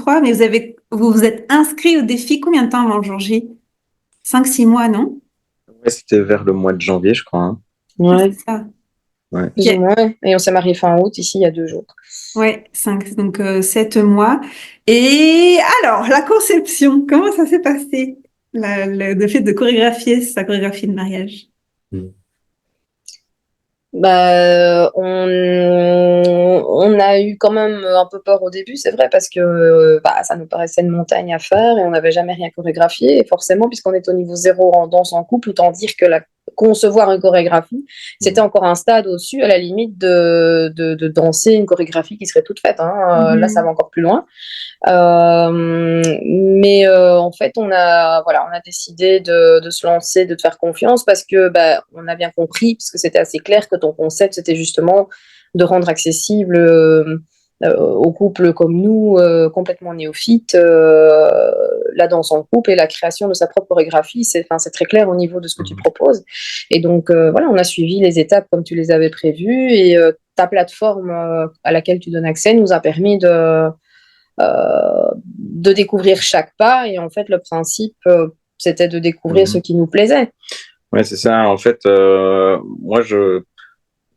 23, mais vous vous êtes inscrit au défi combien de temps avant le jour J? 5-6 mois, non? Ouais, c'était vers le mois de janvier, je crois, hein. Ah, Ouais, c'est ça. Ouais. plus ou moins. Et on s'est marié fin août, ici, il y a 2 jours. Ouais, 5, donc 7 mois. Et alors, la conception, comment ça s'est passé? Le fait de chorégraphier sa chorégraphie de mariage. Mm. Bah, on a eu quand même un peu peur au début, c'est vrai, parce que bah, ça nous paraissait une montagne à faire et on n'avait jamais rien chorégraphié. Et forcément, puisqu'on est au niveau zéro en danse en couple, autant dire que concevoir une chorégraphie, c'était encore un stade au-dessus, à la limite de danser une chorégraphie qui serait toute faite, hein. Là, ça va encore plus loin. Mais en fait, on a décidé de se lancer, de te faire confiance parce que bah, on a bien compris, parce que c'était assez clair que ton concept, c'était justement de rendre accessible aux couples comme nous, complètement néophytes, la danse en couple et la création de sa propre chorégraphie. C'est très clair au niveau de ce que tu proposes. Et donc, voilà, on a suivi les étapes comme tu les avais prévues et ta plateforme à laquelle tu donnes accès nous a permis de découvrir chaque pas. Et en fait, le principe, c'était de découvrir ce qui nous plaisait. Ouais, c'est ça. En fait, moi,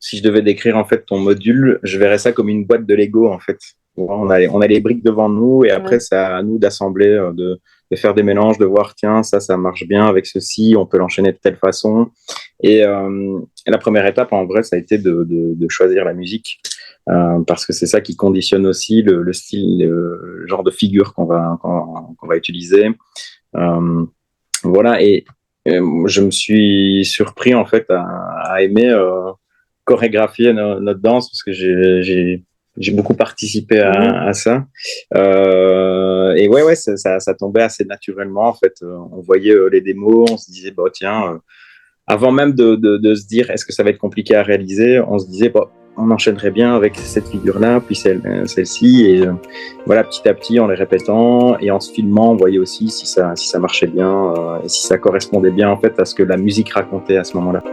si je devais décrire en fait ton module, je verrais ça comme une boîte de Lego en fait. On a les briques devant nous et après, c'est à nous d'assembler, de faire des mélanges, de voir, tiens, ça marche bien avec ceci, on peut l'enchaîner de telle façon. Et la première étape, en vrai, ça a été de choisir la musique. Parce que c'est ça qui conditionne aussi le style, le genre de figure qu'on va utiliser. Voilà, et je me suis surpris en fait à aimer chorégraphier notre danse parce que j'ai beaucoup participé à ça. Et ouais, ça tombait assez naturellement en fait. On voyait les démos, on se disait, bah tiens, avant même de se dire est-ce que ça va être compliqué à réaliser, on se disait, bah, on enchaînerait bien avec cette figure-là, puis celle-ci, et voilà, petit à petit, en les répétant et en se filmant, on voyait aussi si ça marchait bien et si ça correspondait bien en fait à ce que la musique racontait à ce moment-là.